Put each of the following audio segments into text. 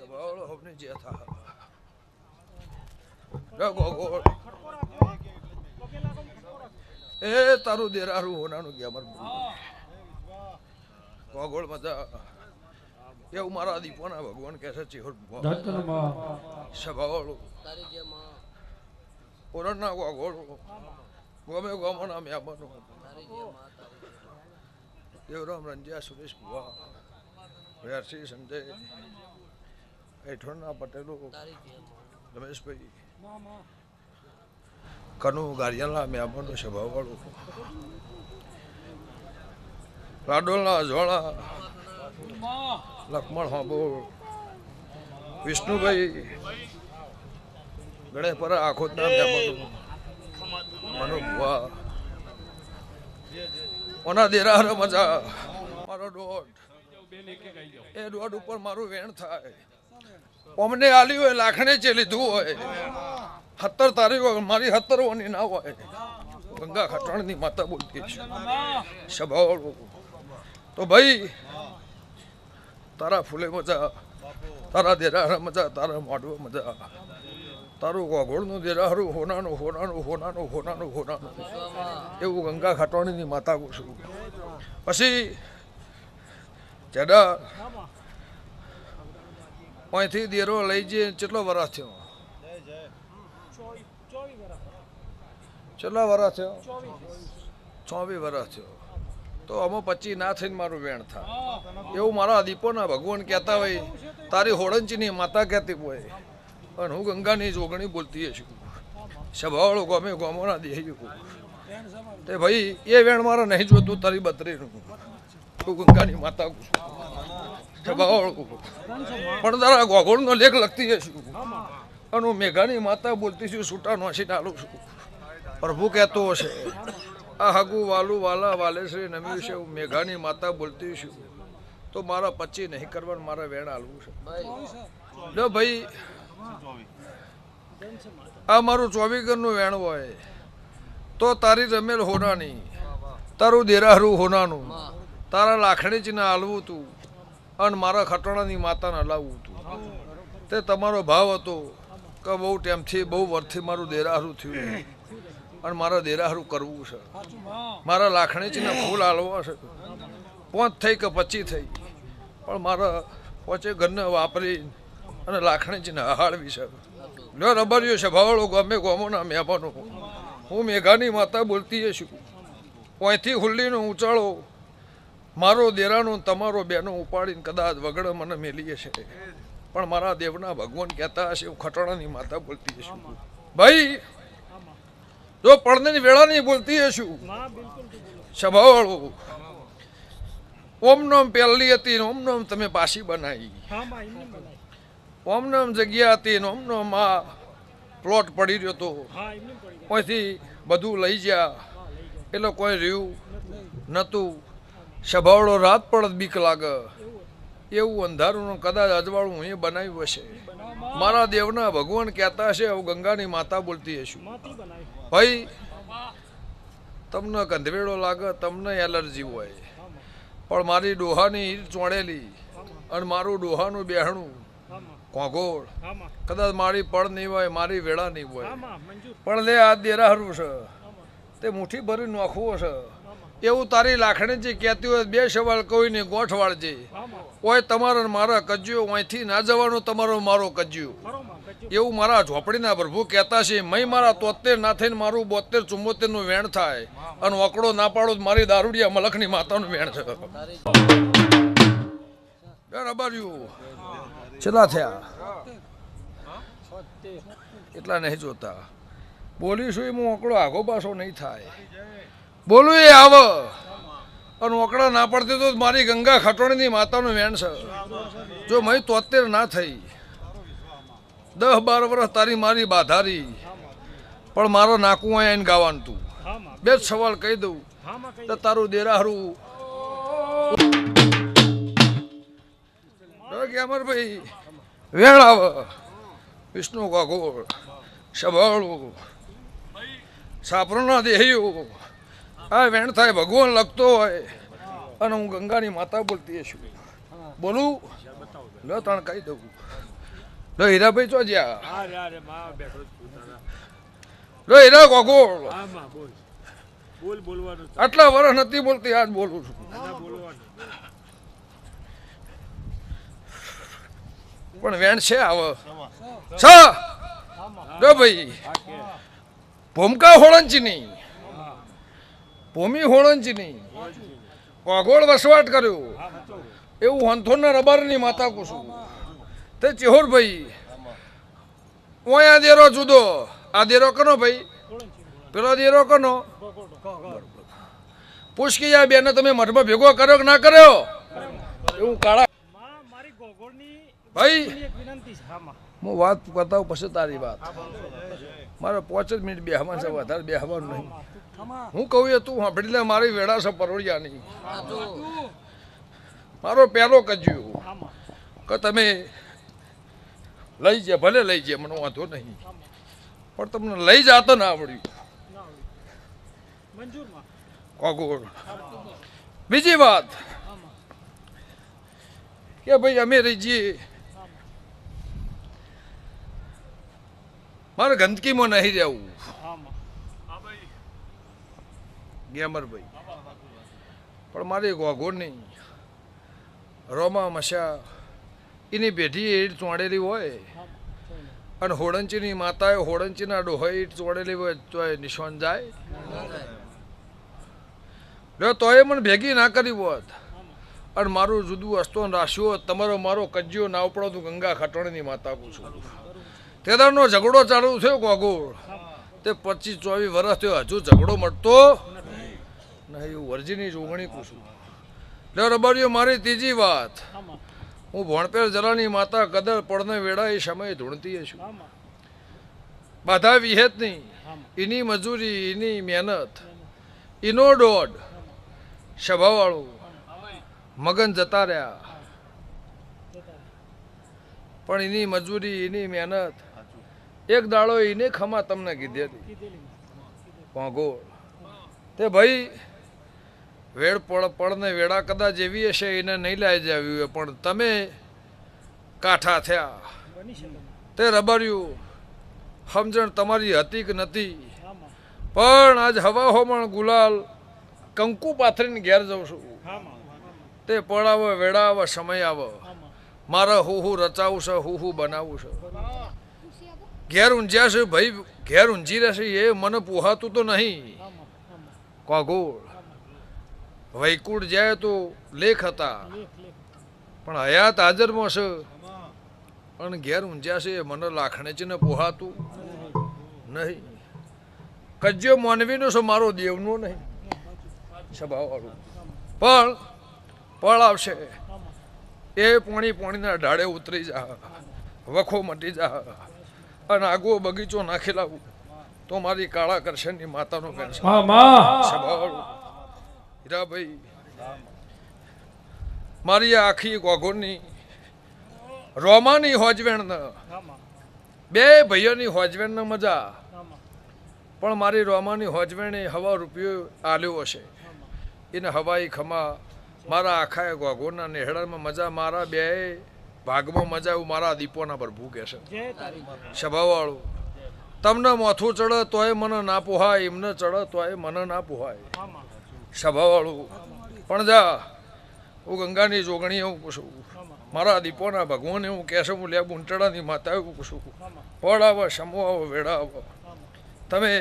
સવાળો હવની જે થા ગોગોળ એ તારું દેરારું હોનાનું ગયા મર ગોગોળ મજા એવું મારા દીપોના ભગવાન કહે છે ચિહર સવાળો ઓરણના ગોગોળ ગમે ગમના મેબનો દેવરામ રંજિયા સુરેશ ભુવા વ્યાસી સંજય હેઠળના પટેલો રમેશભાઈ કનુ ગારિયાલા મેમણનો સ્વભાવવાળું રાડોલના અજવાળા લક્ષ્મણ હાંબોળ વિષ્ણુભાઈ ગણેશપરા આખોદના મેમણનો મનો ભુવા ઓના દેરાર મજા મારો દોઢ એ દોઢ ઉપર મારું વેણ થાય અમને આલી હોય લાખણે જે લીધું હોય 17 તારીખ મારી 17 ના હોય ગંગા ખટાણની માતા બોલતી છે સભાવાળો તો ભાઈ તારા ફૂલે મજા તારા દેરાર મજા તારા મોઢવા મજા તારું ગોગોળનું દેરારું હોનાનું હોનાનું હોનાનું હોનાનું હોનાનું એવું ગંગા ખટાણીની માતા કહું પછી ચડા અહીંથી દેરો લઈ જઈએ કેટલો વરસ થયો કેટલા વરસ થયો 24 વરસ થયો તો આમાં 25 ના થઈને મારું વેણ થાય એવું મારા દીપોના ભગવાન કહેતા હોય તારી હોળંચીની માતા કહેતી હોય અને હું ગંગાની જોગણી બોલતી છું સભાવાળો ગમે ગમોના દેહી તે ભાઈ એ વેણ મારે નહીં જોતું તારી બત્રીનું હું ગંગાની માતા સભાવાળો પણ તારા ગોગોળનો લેખ લખતી છું અને હું મેઘાની માતા બોલતી છું છૂટા નોસી ડાલું છું પ્રભુ કહેતો હશે આ હગુ વાલું વાલા વાલે શ્રી નમ્યું છે હું મેઘાની માતા બોલતી છું તો મારા 25 નહીં કરવાનું મારા વેણ હાલવું છે જો ભાઈ આ મારું 24 ઘરનું વેણ હોય તો તારી રમેલ હોનાની તારું દેરારું હોનાનું તારા લાખણીજીને હાલવું તું અને મારા ખટાણાની માતાને હલાવવું તું તે તમારો ભાવ હતો કે બહુ ટાઈમથી બહુ વર્ષથી મારું દેરારું થયું અને મારા દેરારું કરવું છે મારા લાખણીજીને ફૂલ હાલવા છે 5 થઈ કે 25 થઈ પણ મારા 5 ઘરને વાપરી અને લાખણીજીને હહાળવી છે લો રબર્યો છે ભાવળો ગમે ગમોના મહેમાનો હું મેઘાની માતા બોલતી છું અહીંથી હુલ્લીનો ઊંચાળો મારો દેરાનો તમારો બેનો ઉપાડીને કદાચ વગડે મને મેલીએ છે પણ મારા દેવના ભગવાન કહેતા હશે હું ખટાણાની માતા બોલતી છું ભાઈ જો પડની વેળાની બોલતી છું સ્વભાવવાળો ઓમ નોમ પહેલી હતી ઓમ નોમ તમે પાછી બનાવી ઓમ નોમ જગ્યા હતી ઓમ નોમ આ પ્લોટ પડી રહ્યો હતો અહીંથી બધું લઈ ગયા એટલે કોઈ રહ્યું નહોતું સ્વભાવડો રાત પડત બીક લાગે એવું અંધારું કદાચ અજવાળું હું એ બનાવ્યું હશે મારા દેવના ભગવાન કહેતા હશે હું ગંગાની માતા બોલતી હશું ભાઈ તમને ગંધવેડો લાગે તમને એલર્જી હોય પણ મારી ડોહાની ઈર ચોંડેલી અને મારું ડોહાનું બેહણું કોગોળ કદાચ મારી પડ નહીં હોય મારી વેળા નહીં હોય પણ લે આ દેરાહરું છે તે મુઠ્ઠી ભરી નોખવું છે એવું તારી લાખણીજી કહેતી હોય 2 સવાલ કોઈને ગોઠ વાળજે કોઈ તમારા મારા કજ્યો અહીંથી ના જવાનું તમારો મારો કજ્યો એવું મારા ઝોપડીના પ્રભુ કહેતા છે મય મારા 73 ના થઈને મારું 72 74 નું વેણ થાય અને વકડો ના પાડો મારી દારૂડિયા મલખની માતાનું વેણ છે રબાર્યું કેટલા થયા એટલા નહીં જોતા બોલીશું એમાં વકડો આગો પાછો નહીં થાય બોલું એ આવે અને ઓકડા ના પડતી તો મારી ગંગા ખટોણીની માતાનું વેણ છે જો મય 73 ના થઈ 10-12 વર્ષ તારી મારી બાધારી પણ મારો નાકું આવીને ગાવાનું તું 2 સવાલ કહી દઉં તો તારું દેરાહરું અમરભાઈ વેણ આવે વિષ્ણુ ગોગોળ સભાળું સાપરોના દેહ્યું આ વેણ થાય ભગવાન લખતો હોય અને હું ગંગાની માતા બોલતી છું બોલું લો તણ કહી દઉં લો હીરાભાઈ ચો જ્યાં અરે અરે માં બેઠો છું તારા. લો હીરા ગોગોળ હા માં બોલ બોલ બોલવાનું છે. આટલા વર્ષ નથી બોલતી આજ બોલું છું ના બોલવાનું. પણ વેણ છે આવ છ લો ભાઈ હા કે ભૂમકા હોળંચીની હા ભૂમિ હોળંચીની ગોગોળ વસવાટ કર્યો હા મચો એવું હંથોના રબારની માતા કુશું તે ચિહોરભાઈ ઓય આ દેરો જુદો આ દેરો કનો ભાઈ પેલો દેરો કનો પૂછકી આ બેને તમે મઠમાં ભેગો કર્યો કે ના કર્યો એવું કાળા માં મારી ગોગોળની ભાઈ એક વિનંતી છે. હા માં હું વાત બતાવું પછી તારી વાત મારે 5 જ મિનિટ બેહવાનું છે વધારે બેહવાનું નહીં હું કહું એ તું સાંભળી લે મારી વેળા છે પરોળિયાની મારો પહેલો કજ્યું હા માં કે તમે લઈ જાય ભલે લઈ જાય મને વાંધો નહીં પણ તમને લઈ જાતો ના આવડ્યું ના આવડે. મંજૂર માં કોગોળ બીજી વાત હા માં કે ભાઈ અમે રહી જઈએ મારે ગંદકીમાં નહીં રહેવું હા માં ગેમરભાઈ પણ મારી ગોગોળ નહીં રોમા મશા એની પેઢી ઈટ ચોંડેલી હોય અને હોળંચીની માતાએ હોળંચીના ડોહોએ ઈટ ચોંડેલી હોય તો એ નિશાન જાય લ્યો તોય મને ભેગી ના કરી હોત અને મારું જુદું અસ્તોન રાખ્યું હોત તમારો મારો કજ્યો ના ઉપડો તું ગંગા ખટોણીની માતા પૂછું તેદારનો ઝઘડો ચાલુ થયો ગોગોળ તે 25-24 વર્ષ થયો હજુ ઝઘડો મળતો નહીં એવું વર્જીની જોગણી પૂછું લ્યો રબારીઓ મારી ત્રીજી વાત હા માં હું ભણપેર જલાની માતા કદર પડને વેળા એ સમયે ધૂણતી છું હા માં બાધા વિહેત નહીં હા માં એની મજૂરી એની મહેનત એનો દોડ સભાવાળું મગન જતા રહ્યા પણ એની મજૂરી એની મહેનત એક દાડો એને ખમા તમને કીધેલી કીધેલી કોગોળ તે ભાઈ વેળ પડને વેળા કદાચ એવી હશે એને નહીં લાવી જાવી હોય પણ તમે કાઠા થયા બની શકે માં. તે રબાર્યું સમજણ તમારી હતી કે નથી હા માં પણ આજ હવા હોમણ ગુલાલ કંકુ પાથરીને ઘેર જઉં છું હા માં તે પડાવે વેળા આવે સમય આવે હા માં મારે હું રચાવું છે હું બનાવું છે ઘેર ઊંઝ્યા છે ભાઈ ઘેર ઊંઝી રહેશે એ મને પોહાતું તો નહીં હા માં હા માં કોગોળ વૈકુંઠ જાય તો લેખ હતા લેખ લેખ પણ હયાત હાજરમાં છે અને ઘેર ઊંઝ્યા છે એ મને લાખણે છે ને પોહાતું નહીં કજ્યો માનવીનો છે મારો દેવનો નહીં સભાવાળું પણ પળ આવશે હા માં એ પોણીના ઢાળે ઉતરી જા વખો મટી જા અને આગો બગીચો નાખી લાવું તો મારી કાળા કરશનની માતાનો પેન્શન સભાવાળું હીરાભાઈ મારી આ આખી ગોગોળની રોમાની હોજવેણ હા માં બે ભાઈઓની હોજવેણ મજા હા માં પણ મારી રોમાની હોજવેણે હવા રૂપિયો આલ્યો હશે હા માં એને હવાઈ ખમા મારા આખા ગોગોળના નેહડામાં મજા મારા બે ભાગમાં મજા એવું મારા દીપોના પ્રભુ કહેશે જય તારી સભાવાળું તમને માથું ચડે તોય મને ના પોહાય એમને ચડે તોય મને ના પોહાય હા માં સભાવાળું પણ જા હું ગંગાની જોગણી એવું પૂછું હા માં મારા દીપોના ભગવાન એવું કહેશે હું લે બુંટડાની માતા એવું પૂછું હા માં પળ આવો સમો આવો વેળા આવો હા માં તમે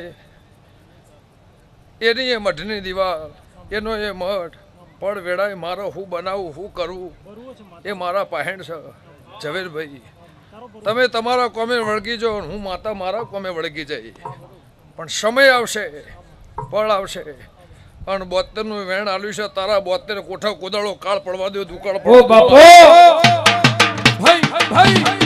એની એ મઠની દિવાલ એનો એ મઠ પળ વેળાએ મારો હું બનાવું હું કરવું બરોબર છે માં એ મારા પહેણ છે ઝવેરભાઈ તારો બરોબર તમે તમારા કોમે વળગી જાઓ અને હું માતા મારા કોમે વળગી જઈ પણ સમય આવશે પળ આવશે અને 72 નું વેણ આલ્યું છે તારા 72 કોઠા કોદાળો કાળ પડવા દો દુકાળ ઓ બાપો ભાઈ ભાઈ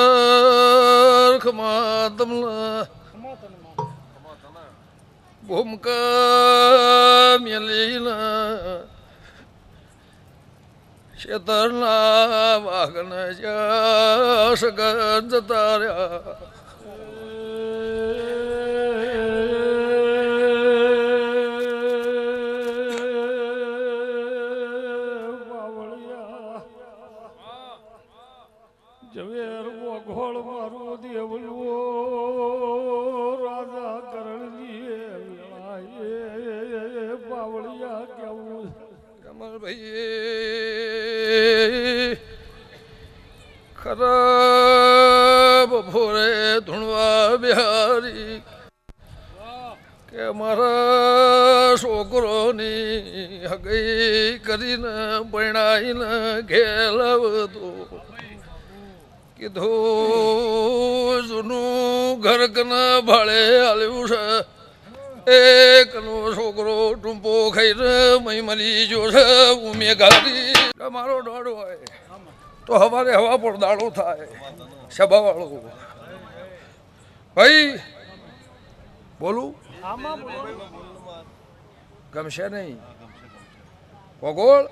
જડર ખમા તમલા ખમા તને માં ભૂમકા મેલીલા શેતરના વાઘન સગન જતા રહ્યા ઝવેર મોઘોળ મારું દેવલો રાજા કરણજી બાવળિયા કેવું કમલભાઈ ખરાબ ભોરે ધૂણવા બિહારી કે મારા છોકરોની હગઈ કરીને પરણાઈને ઘેલાવતો કીધું જૂનું ઘર કના ભાડે આલ્યું છે એકનો છોકરો ટૂંપો ખાઈને મય મરી જો છે ઉમે ગાડી મારો દોડ હોય તો હવારે હવા પર દાડો થાય સભાવાળો ભાઈ બોલું આમાં ગમશે નહીં ભગોળ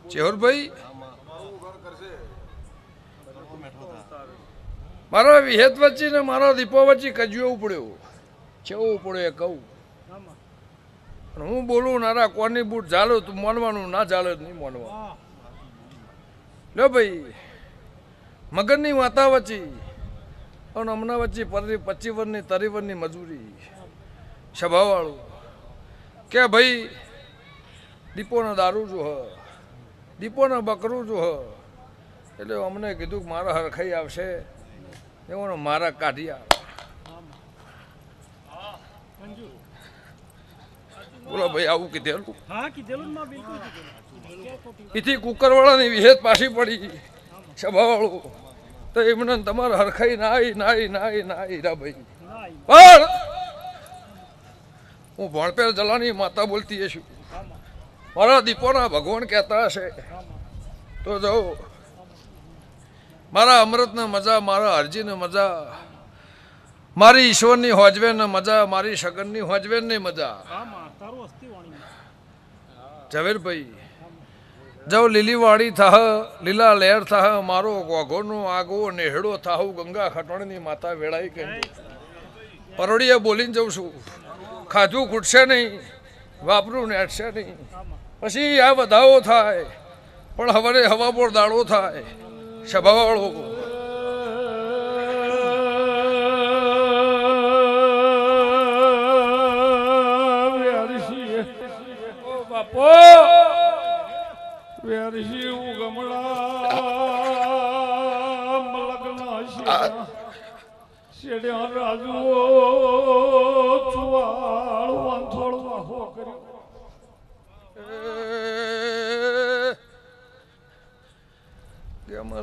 ચેહરભાઈ મારા વિહેત વચ્ચે ને મારા દીપો વચ્ચે કજ્યો પડ્યો ચેવો પડ્યો એ કહું હું બોલું નારા કોની બૂટ ચાલો તું માનવાનું ના ચાલે નહીં માનવાનું લો ભાઈ મગનની વાતા વચ્ચે અને હમણાં વચ્ચે 25 વર્ષની 30 વર્ષની મજૂરી સભાવાળું કે ભાઈ દીપોનો દારૂ જો હ દીપોને બકરું જો હ એટલે અમને કીધું કે મારા હરખાઈ આવશે એઓને મારા કાઢી આવે બોલો ભાઈ આવું કીધેલું હા કીધેલું માં બિલકુલ કીધેલું એથી કુકરવાળાની વિહેત પાછી પડી સભાવાળું તો એમને તમારે હરખાઈ નાઈ રા ભાઈ પણ હું ભણપેર જલાની માતા બોલતી છું મારા દીપોના ભગવાન કહેતા હશે તો જાઓ મારા અમૃતને મજા મારા હરજીને મજા મારી ઈશ્વરની હોજવેને મજા મારી સગનની હોજવેનની મજા આમાં તારું અસ્તી વાણી ઝવેરભાઈ જાઓ લીલી વાડી થાહ લીલા લહેર થાહ મારો ગોઘોનો આગો નેહડો થાહું ગંગા ખટોણની માતા વેળાઈ કહી પરોડીએ બોલીને જઉં છું ખાધું ખૂટશે નહીં વાપરું નેટશે નહીં પછી આ વધાવો થાય પણ હવારે હવા પર દાડો થાય સભાવાળો બાપો વેરસી ઉગમડા મલગના શેડ્યા રાજુ ચુવાળ વાંથોળ વાહો કર્યો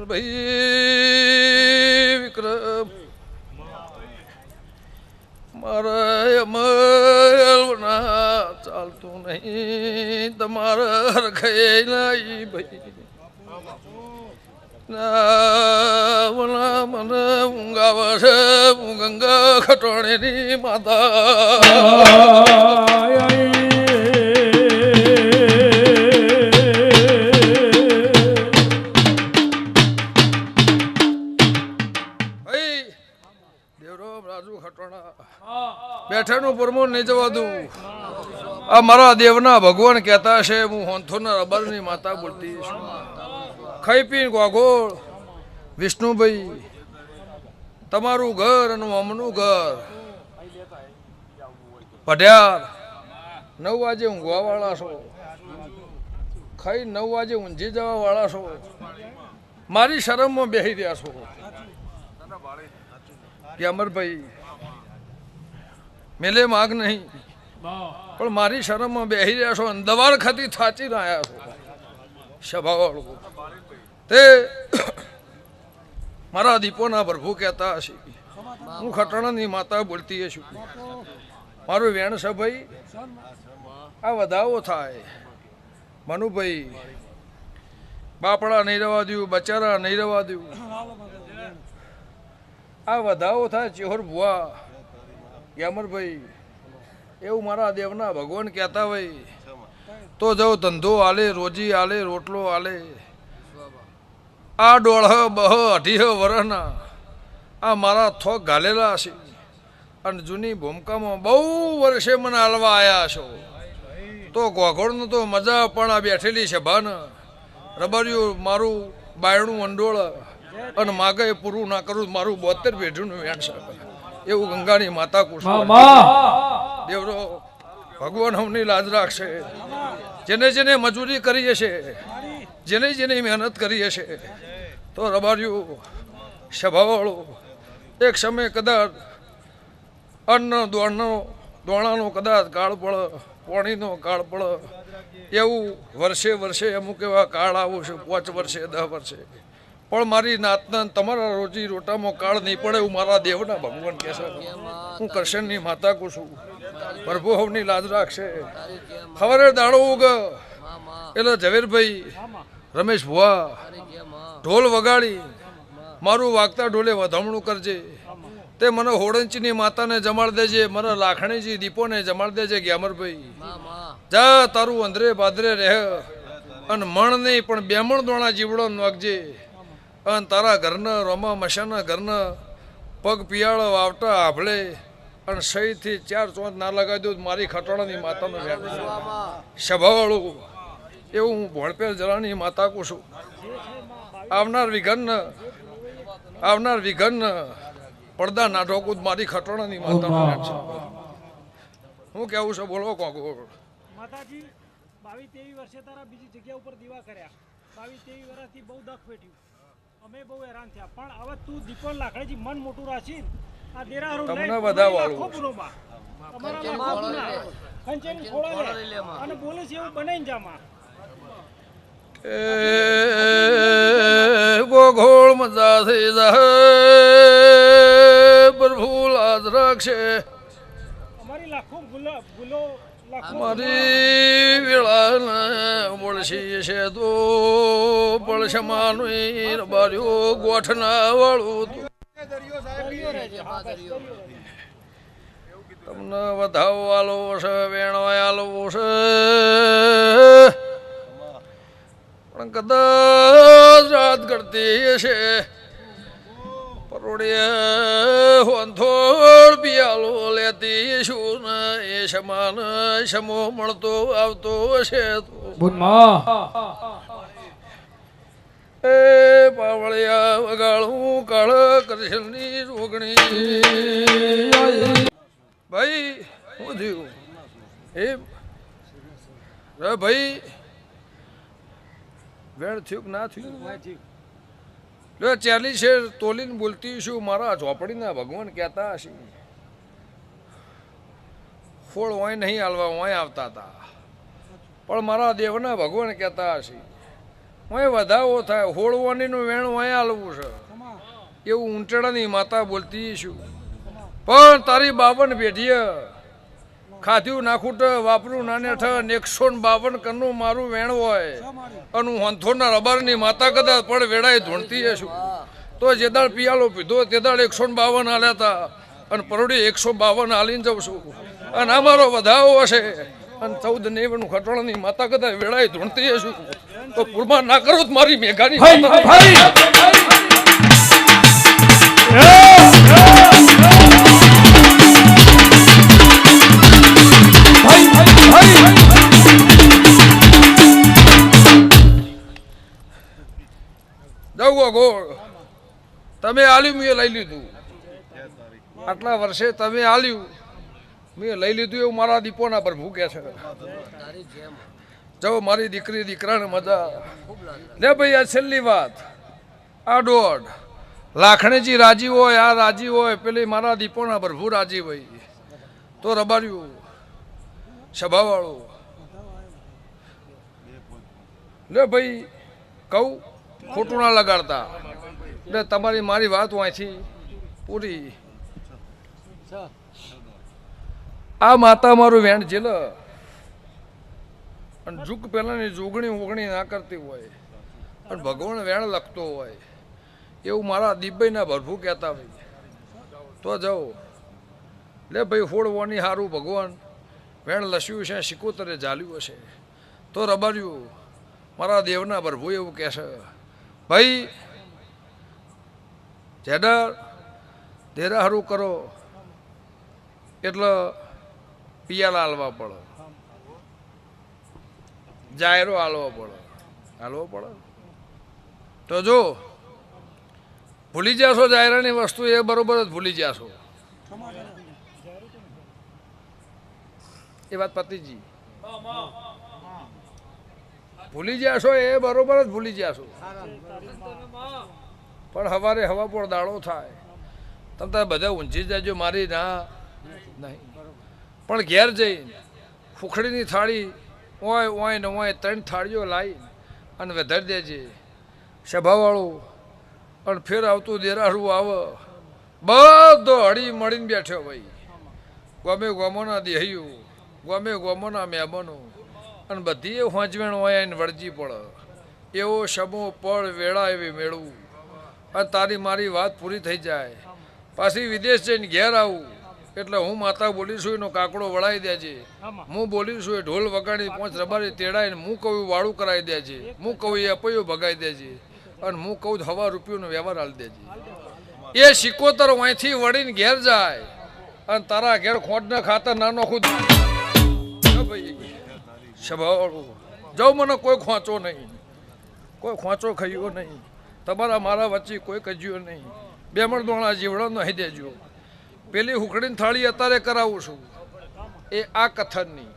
ભાઈ વિક્રમ મારા અમલ ના ચાલતું નહીં તમારે હરખાઈ નહીં ભાઈ ના મને ઊંઘાવે છે હું ગંગા ખટોણીની માતા બેઠાનું પરમોન નહીં જવા દઉં આ મારા દેવના ભગવાન કહેતા છે હું હોંથોના રબરની માતા બોલતી છું ખાઈ પીને ગોગોળ વિષ્ણુભાઈ તમારું ઘર અને અમનું ઘર પઢ્યાર 9 વાગે ઊંઘવા વાળા છો ખાઈ 9 વાગે ઊંઘી જવા વાળા છો મારી શરમમાં બેસી રહ્યા છો કે અમરભાઈ મેલે માગ નહીં પણ મારી શરમમાં બેસી રહ્યા છો દવાર ખાતી થાચી રહ્યા છો સભાવાળું તે મારા દીપોના પ્રભુ કહેતા હશે હું ખટણાની માતા બોલતી છું મારું વેણ છે ભાઈ આ વધાવો થાય મનુભાઈ બાપડા નહીં રહેવા દઉં બચારા નહીં રહેવા દઉં આ વધાવો થાય ચેહર ભુવા યામરભાઈ એવું મારા દેવના ભગવાન કહેતા હોય તો જો ધંધો આલે રોજી આલે રોટલો આલે આ ડોળહ બહ અઢીહ વરહના આ મારા થોક ઘાલેલા છે અને જૂની ભૂમકામાં બહુ વર્ષે મને હાલવા આવ્યા છો તો ગોઘોળનું તો મજા પણ આ બેઠેલી છે ભાન રબરિયું મારું બાયણું અંડોળ અને માગે પૂરું ના કરું મારું 72 પેઢીનું વેણ છે એવું ગંગાની માતા કુશું દેવરો ભગવાન હમની લાજ રાખશે જેને જેને મજૂરી કરી હશે જેને જેને મહેનત કરી હશે તો રબાર્યું સભાવાળું એક સમય કદાચ અન્ન દોણાનો કદાચ કાળ પડ પાણીનો કાળ પડ એવું વર્ષે વર્ષે અમુક એવા કાળ આવું છે 5 વર્ષે 10 વર્ષે પણ મારી નાતના તમારા રોજી રોટામાં કાળ નહીં પડે એવું મારા દેવના ભગવાન કહે છે હું કરશનની માતા કહું છું પ્રભુ હવની લાજ રાખશે સવારે દાડો ઉગ એટલે ઝવેરભાઈ રમેશ ભુવા ઢોલ વગાડી મારું વાગતા ઢોલે વધામણું કરજે તે મને હોડંચીની માતાને જમાડ દેજે મારા લાખણીજી દીપોને જમાડ દેજે ગ્યામરભાઈ જા તારું અંધરે બાદરે રહે અને મણ નહીં પણ બેમણ દોણા જીવડો નાખજે અને તારા ઘરના રોમા મશાના ઘરના પગ પિયાળો વાવટા આભળે અને સહીથી 4 ચોંચ ના લગાવી દઉં મારી ખટોળાની માતાનો વેણ સભાવાળું એવું હું ભોળપેર જલાની માતા કહું છું આવનાર વિઘન પડદા ના ઢોકું મારી ખટોળાની માતાનો વેણ છે હું કેવું છે બોલો કોકો માતાજી 22-23 વર્ષે તારા બીજી જગ્યા ઉપર દીવા કર્યા 22-23 વર્ષથી બહુ દખ વેઠ્યું અમે બહુ હેરાન થયા પણ હવે તું દીપક લાકડાજી મન મોટું રાખી આ દેરાહરું તમને બધા વાળું અને બોલે છે એવું બનાવીને જામાં ગોઘોળ મજા થઈ જાય પ્રભુ લાજ રાખશે અમારી લાખો ભૂલો મારી વેળાને બોલશી છે તો પડશમાનું બાર્યો ગોઠના વાળું તમને વધાવવાલો છે વેણવાયાલો છે પણ કદાચ રાત કરતી છે પરોડીએ હોંથોળ પિયાલો લેતી શું ને એ સમાન સમો મળતો આવતો હશે એ પાવળિયા વગાડું કાળ કરશનની રોગણી ભાઈ શું થયું એમ રે ભાઈ વેણ થયું કે ના થયું લે ચાલી છે તોલીને બોલતી શું મારા ઝોપડીના ભગવાન કહેતા હશે ફોળ ઓય નહીં હાલવા ઓય આવતા હતા પણ મારા દેવના ભગવાન કહેતા હશે ઓય વધાવો થાય હોળવાનીનું વેણ ઓય હાલવું છે એવું ઊંટડાની માતા બોલતી શું પણ તારી 52 પેઢીએ ખાધ્યું નાખું વાપરું નાને 152 કનનું મારું વેણ હોય અને હું હંથોના રબારની માતા કદાચ પણ વેળાએ ધૂણતી હશું તો જે દાળ પિયાલો પીધો તે દાળ 152 હાલ્યા હતા અને પરોડી 152 હાલીને જાઉં છું અને અમારો વધાવો હશે અને 14 નેવનું ખટોળાની માતા કદાચ વેળાએ ધૂણતી હશું તો પૂરમાં ના કરો તો મારી મેઘાની ગોળ તમે આલ્યું મેં લઈ લીધું આટલા વર્ષે તમે આલ્યું મેં લઈ લીધું એવું મારા દીપોના પ્રભુ કહે છે જાઓ મારી દીકરી દીકરાને મજા લે ભાઈ આ છેલ્લી વાત આ દોઢ લાખણીજી રાજી હોય આ રાજી હોય પેલી મારા દીપોના પ્રભુ રાજી હોય તો રબાર્યું સભાવાળું લે ભાઈ કહું ખોટું ના લગાડતા એટલે તમારી મારી વાત વાંચી પૂરી આ માતા મારું વેણ જેલ અને જુગ પહેલાની જોગણી ઓગણી ના કરતી હોય અને ભગવાન વેણ લખતો હોય એવું મારા દીપભાઈના ભરભુ કહેતા હોય તો જાઓ લે ભાઈ હોળવાની સારું ભગવાન વેણ લસ્યું છે 77 ઝાલ્યું હશે તો રબાર્યું મારા દેવના પ્રભુ એવું કહેશે, ભાઈ જેડા દેરા હારું કરો એટલે પિયાલા હાલવા પડે, જાયરો હાલવો પડે. તો જો ભૂલી જાશો જાયરાની વસ્તુ એ બરોબર જ ભૂલી જાશો. એ વાત પતિજી ભૂલી જાશો એ બરોબર જ ભૂલી જાશો. પણ સવારે હવા પર દાડો થાય તમે તારે બધા ઊંચી જાજો મારી ના નહીં. પણ ઘેર જઈને ફૂખડીની થાળી ઓય ને ઓય 3 થાળીઓ લાવી અને વધારી દેજે સભાવાળું. અને ફેર આવતું દેરાડું આવે બધો હળી મળીને બેઠો ભાઈ, ગમે ગોમોના દેહયું, ગમે ગોમોના મહેમાનો, અને બધી એ હોંચવેણ હોય એને વળજી પડે એવો સમો પળ વેળા એવી મેળવું. અને તારી મારી વાત પૂરી થઈ જાય. પાછી વિદેશ જઈને ઘેર આવું એટલે હું માતા બોલીશું એનો કાકડો વળાવી દેજે, હું બોલીશું એ ઢોલ વગાડી 5 રબારી તેડાઈને હું કહું વાળું કરાવી દેજે, હું કહું એ અપૈયો ભગાવી દેજે, અને હું કહું 1,000 રૂપિયાનો વ્યવહાર હાલ દેજે. એ 77 અહીંથી વળીને ઘેર જાય અને તારા ઘેર ખોટના ખાતર નાનો ખુદ ભાઈ સ્વભાવવાળું જાઉં મને કોઈ ખોંચો નહીં, કોઈ ખોંચો ખાયો નહીં, તમારા મારા વચ્ચે કોઈ કજ્યો નહીં, 2 મણ દોણા જીવડો નહીં દેજો. પેલી હુકડીની થાળી અત્યારે કરાવું છું એ આ કથનની,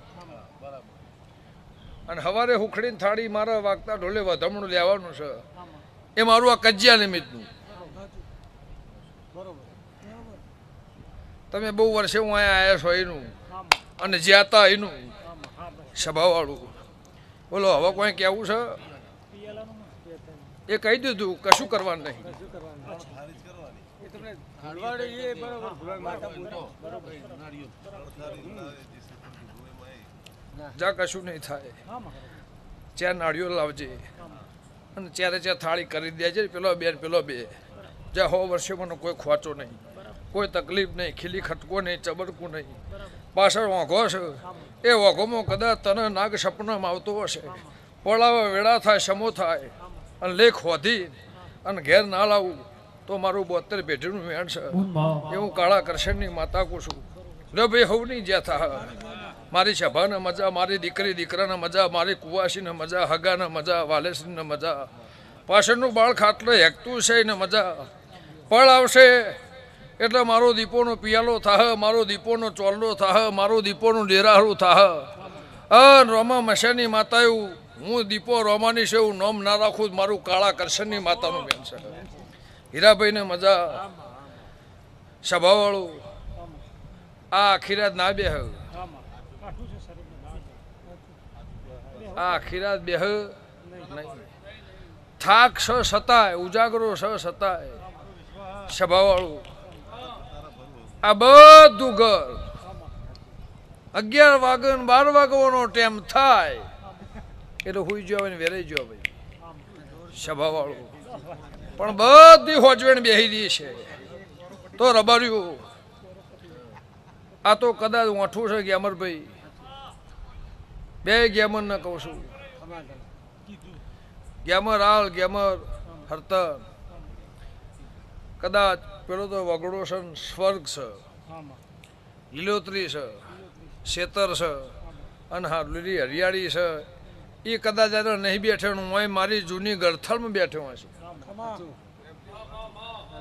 અને સવારે હુકડીની થાળી મારા વાગતા ઢોલે વધામણું લેવાનું છે એ મારું આ કજિયા નિમિત્તનું. તમે બહુ વર્ષે હું અહીંયા આવ્યા છો એનું અને જ્યાતા એનું સભાવાળું. બોલો હવે કોઈ કહેવું છે એ કહી દીધું, કશું કરવાનું નહીં. જા કશું નહીં થાય. 4 નાળીઓ લાવજે અને 4 થાળી કરી દેજે. પેલો 2 જા 100 વર્ષે મને કોઈ ખોચો નહીં, કોઈ તકલીફ નહીં, ખીલી ખટકો નહીં, ચબરકું નહીં. પાછળ વાંઘો છે એ વાઘોમાં કદાચ તને નાગ સપનામાં આવતો હશે, પડાવે વેળા થાય, સમો થાય અને લેખ હોધી અને ઘેર ના લાવું તો મારું 72 પેઢીનું વેણ છે એ હું કાળા કરશનની માતા કહું છું. લે ભાઈ હવની જ્યાં થા મારી સભાને મજા, મારી દીકરી દીકરાને મજા, મારી કુવાસીને મજા, હગાને મજા, વાલેસરીને મજા, પાછળનું બાળ ખાટલે હેકતું છે ને મજા. પળ આવશે એટલે મારો દીપોનો પિયાલો થાહ, મારો દીપોનો ચોલ્લો થાહ, મારો દીપોનું ડેરાહરું થાહ. અને રોમા મશાની માતા એવું હું દીપો રોમાની છે એવું નામ ના રાખું, મારું કાળા કરશનની માતાનું બેન છે. હીરાભાઈને મજા. સભાવાળું આ આખી રાત ના બેહ, આ આખી રાત બેહ નહીં. થાક સ સતાય, ઉજાગરો સ સતાય. સભાવાળું આ બધું ઘર 11 વાગે 12 વાગવાનો ટાઈમ થાય એટલે હુઈ ગયો ને વેરાઈ ગયો ભાઈ સભાવાળું. પણ બધી હોજવેણ બેહી દી છે તો રબાર્યું. આ તો કદાચ ઓઠું છે ગેમરભાઈ, 2 ગેમર ને કહું છું. ગેમર હાલ, ગેમર હરતર. કદાચ પેલો તો વગડો છે, સ્વર્ગ છે, લીલોતરી છે, શેતર છે, અને હા લીલી હરિયાળી છે. એ કદાચ નહીં બેઠો હું મારી જૂની ગરથલમાં બેઠો હશે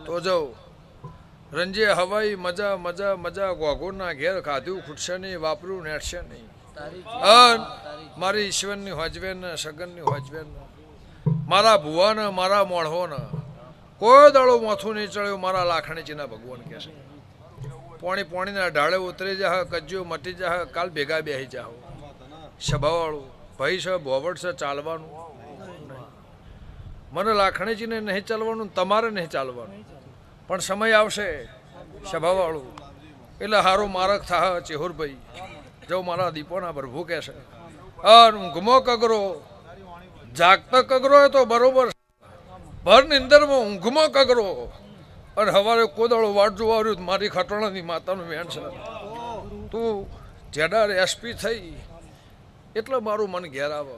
તો જાઉં. રંજે હવાઈ મજા મજા મજા, ગોગોના ઘેર ખાધું ખૂટશે નહીં, વાપરું નેટશે નહીં. અન મારી ઈશ્વરની હોજવેન, સગનની હોજવેન, મારા ભુવાને, મારા મોણહોને કોઈ દાડો માથું નહીં ચડ્યું. મારા લાખણીજીના ભગવાન કહે છે પોણીના ઢાળે ઉતરી જા, કજ્યો મટી જા, કાલ ભેગા બેસી જાઓ. સભાવાળું ભાઈ છે, બોવડ છે, ચાલવાનું મને લાખણીજીને નહીં ચાલવાનું, તમારે નહીં ચાલવાનું. પણ સમય આવશે સભાવાળું એટલે હારો મારક થાહ ચેહુરભાઈ. જો મારા દીપોના પ્રભુ કહે છે અને ઊંઘમો કગરો, જાગતા કગરો હોય તો બરોબર, ભર નિંદરમાં ઊંઘમાં કગરો અને સવારે કોદાળો વાટ જોવા આવ્યું મારી ખટોણાની માતાનું વેણ છે. તું જેડાર એસપી થઈ એટલે મારું મન ઘેર આવે.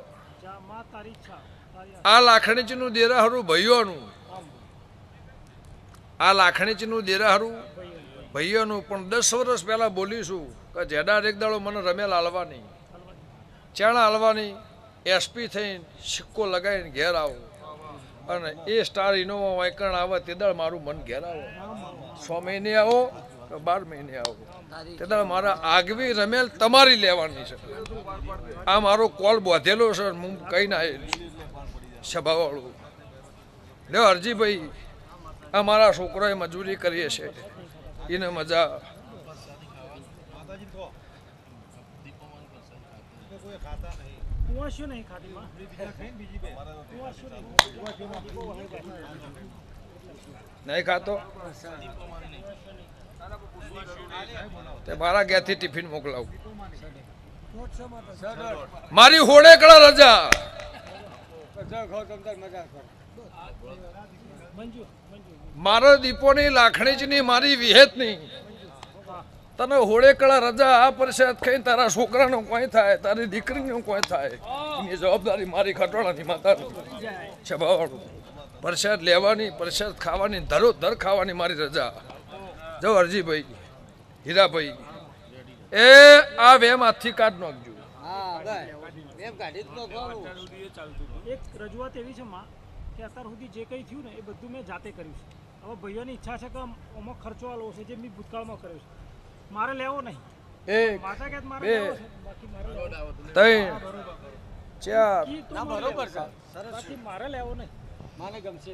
માં તારી ઈચ્છા તારી આ લાખણીચીનું દેરાહરું ભાઈઓનું, આ લાખણીચીનું દેરાહરું ભાઈઓનું. પણ 10 વર્ષ પહેલા બોલીશું કે જેડા એક દાડો મને રમેલ હાલવાની, ચાણા હાલવાની, એસપી થઈને સિક્કો લગાવીને ઘેર આવો અને એ સ્ટાર ઇનોવા વાયકણ આવે તે દાડ મારું મન ઘેર આવો. 6 મહિને આવો કે 12 મહિને આવો, તે દાડ મારા આગવી રમેલ તમારી લેવાની છે. આ મારો કોલ બોધેલો છે, હું કઈ ના સભાવાળું લ્યો હરજીભાઈ, આ મારા છોકરોએ મજૂરી કરીએ છે, એને મજા. કુંવા શું નહીં ખાતી માં કુંવા શું નહીં ખાતો તે મારા ઘેરથી ટિફિન મોકલાવું. મારી હોડેકડા રજા મંજુ મંજુ મારો દીપોની લાખણીચની મારી વિહેતની તને હોળેકળા રજા આ પરસાદ ખાઈને તારા છોકરાનો કોઈ થાય, તારી દીકરીનો કોઈ થાય, એની જવાબદારી મારી ખટોળાની માતાની છે. બાવાળું પરસાદ લેવાની, પરસાદ ખાવાની, ધરોધર ખાવાની મારી રજા. જો હરજીભાઈ, હીરાભાઈ, એ આ વેમ હાથથી કાઢ નાખજો. એક રજૂઆત એવી છે માં કે અત્યાર સુધી જે કંઈ થયું ને એ બધું મેં જાતે કર્યું છે. હવે ભાઈઓની ઈચ્છા છે કે આમાં ખર્ચો આલો છે જે મેં ભૂતકાળમાં કર્યો છે, મારે લેવો નહીં. એક માતા કે મારે બે લેવો છે, બાકી મારે લેવો નહીં. 3 4 ઈ તો બરોબર છે, બાકી મારે લેવો નહીં. મને ગમશે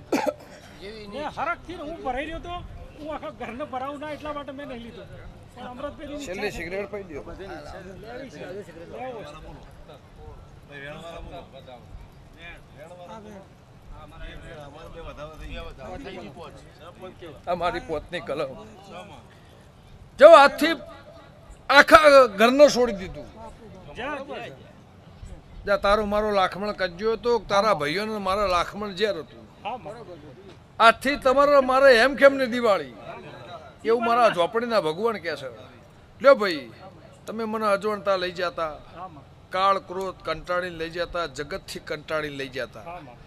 મેં હરખથી હું ભરાઈ રહ્યો તો હું આખા ઘરને ભરાવું ના એટલા માટે મેં નહીં લીધો. પણ અમૃતભાઈની ઈચ્છા છેલ્લી છે. સિગરેટ પી દો. લેવી છે, લેવો છે. આ મારી પોતની કલમ. જો આજથી આખા ઘરને છોડી દીધું. જા, જા. જા તારું મારો લાખમણ કજ્યો હતો, તારા ભાઈઓને મારા લાખમણ ઝેર હતું. હા બરોબર. આજથી તમારે મારે એમ કેમ ને દિવાળી એવું મારા ઝોપડીના ભગવાન કહે છે. લ્યો ભાઈ, તમે મને અજવણતા લઈ જતા, હા માં, કાળ ક્રોધ કંટાળીને લઈ જતા, જગતથી કંટાળીને લઈ જતા. હા માં,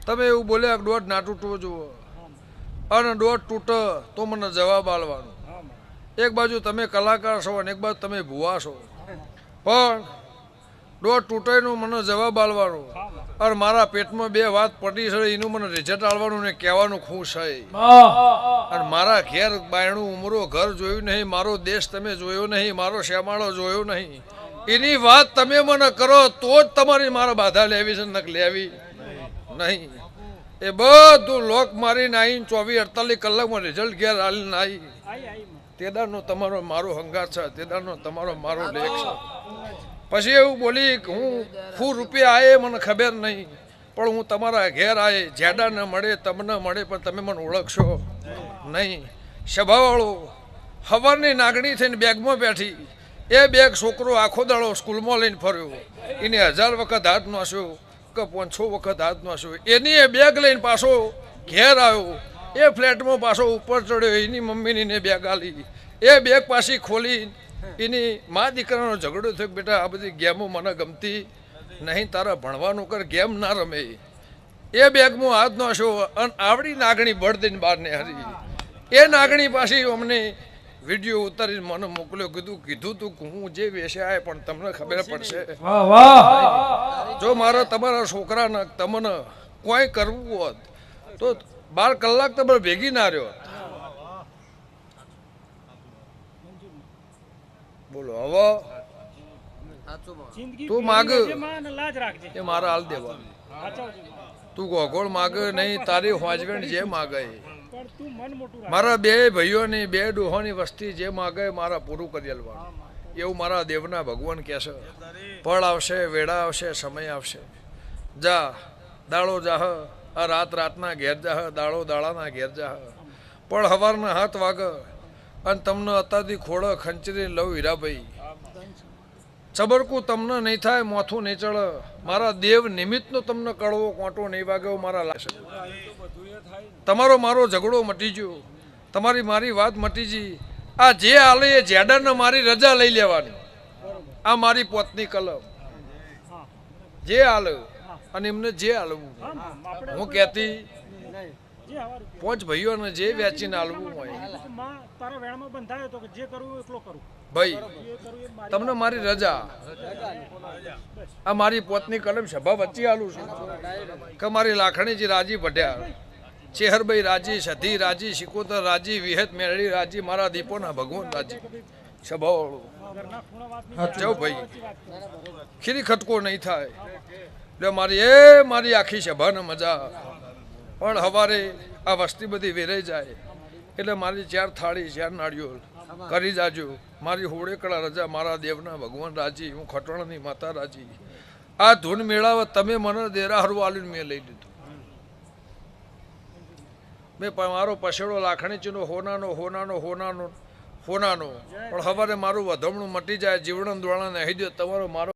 તમે એવું બોલ્યા કે દોઢ ના તૂટવો જુઓ, હા માં, અને દોઢ તૂટે તો મને જવાબ આલવાનો. હા માં. એક બાજુ તમે કલાકાર છો અને એક બાજુ તમે ભૂવા છો, પણ દોઢ તૂટેનું મને જવાબ આલવાનો. અને મારા પેટમાં 2 વાત પડી છે એનું મને રિઝલ્ટ આલવાનું ને કહેવાનું ખુશ છે. અને મારા ઘેર બાયણું ઉમરો ઘર જોયું નહીં, મારો દેશ તમે જોયો નહીં, મારો શ્યામાળો જોયો નહીં, એની વાત તમે મને કરો તો જ તમારી મારા બાધા લેવી છે, નક લેવી નહીં. એ બધું લોક મારીને આવીને 24-48 કલાકમાં રિઝલ્ટ ઘેર આલીને આવી. આઈ માં. તેદારનો તમારો મારો હંગાર છે, તેદારનો તમારો મારો લેખ છે. પછી એવું બોલી કે હું ફૂ રૂપિયા આયે મને ખબર નહીં, પણ હું તમારા ઘેર આયે, જેડા ન મળે તમને મળે પણ તમે મને ઓળખશો નહીં. સભાવાળો હવારની નાગણી થઈને બેગમાં બેઠી, એ બેગ છોકરો આખો દાડો સ્કૂલમાં લઈને ફર્યો, એને 1000 વખત હાથ નાસ્યો કે 500 વખત હાથ નાસ્યો, એની એ બેગ લઈને પાછો ઘેર આવ્યો, એ ફ્લેટમાં પાછો ઉપર ચડ્યો, એની મમ્મીની ને બેગ આલી, એ બેગ પાછી ખોલી એની મા દીકરાનો ઝઘડો થયો, બેટા આ બધી ગેમો મને ગમતી નહીં, તારા ભણવાનું કર, ગેમ ના રમે. એ બેગમાં હાથ નાખ્યો અને આવડી નાગણી બળ દઈને બહાર ને હરી. એ નાગણી પાછી અમને વિડીયો ઉતારીને મને મોકલ્યો, કીધું તું કે હું જે વેશે આવે પણ તમને ખબર પડશે. વાહ વાહ. જો મારા તમારા છોકરાને તમને કોઈ કરવું હોત તો 12 કલાક તમે ભેગી ના રહ્યો. બોલો હવે જિંદગી તું માગ. ભેગી રહેજે માં અને લાજ રાખજે. એ મારા હાલ દેવા. સાચવજે. તું ગોગોળ માગે નહીં, તારી હોજવેણ જે માગે. પણ તું મન મોટું રાખ. મારા 2 ભાઈઓની 2 ડોહોની વસ્તી જે માગે મારા પૂરું કરી આલવાનું. એવું મારા દેવના ભગવાન કહે છે. ફળ આવશે, વેળા આવશે, સમય આવશે. જા દાડો જાહ, આ રાતના ઘેર જાહ, દાડાના ઘેર જાહ. પણ સવારના 7 વાગે અને તમને અત્યારથી ખોળે ખંચરી લઉં હીરાભાઈ, ચબરકું તમને નહીં થાય, મોથું નહીં ચડે, મારા દેવ નિમિત્તનો તમને કડવો કોંટો નહીં વાગ્યો મારા લાશે. તમારો મારો ઝઘડો મટી ગયો, તમારી મારી વાત મટી ગઈ. આ જે હાલે એ જેડરને મારી રજા લઈ લેવાની. આ મારી પોતની કલમ. જે હાલ અને એમને જે હાલવું આપણે હું કહેતી જે હવા રૂપિયા 5 ભાઈઓને જે વેચીને હાલવું હોય માં તારા વેણમાં બંધાયો તો કે જે કરવું એટલો કરું ભાઈ જે કરવું એ મારી તમને મારી રજા આ મારી પોતની કલમ સભા વચ્ચે આલું છું કે મારી લાખણીજી રાજી ભટ્યા ચેહરભાઈ રાજી સધી રાજી શિકોતર રાજી વિહત મેળડી રાજી મારા દીપોના ભગવાન રાજી સભાવાળું ઘરના ખૂણા વાત નહીં સાચું. જાઓ ભાઈ ખીરી ખટકો નહીં થાય એટલે મારી આખી સભાને મજા પણ હવારે આ વસ્તી બધી વેરાઈ જાય એટલે મારી 4 થાળી 4 નાળિયેર કરી જાજો મારી હોળેકળા રજા મારા દેવના ભગવાન રાજી હું ખટોણાની માતા રાજી આ ધૂન મેળાવત તમે મને દેરા હરવા આલીને મેં લઈ લીધું મેં મારો પછેડો લાખણીચીનો હોનાનો પણ હવારે મારું વધમણું મટી જાય જીવણ દ્વાણા નહીં દો તમારો મારો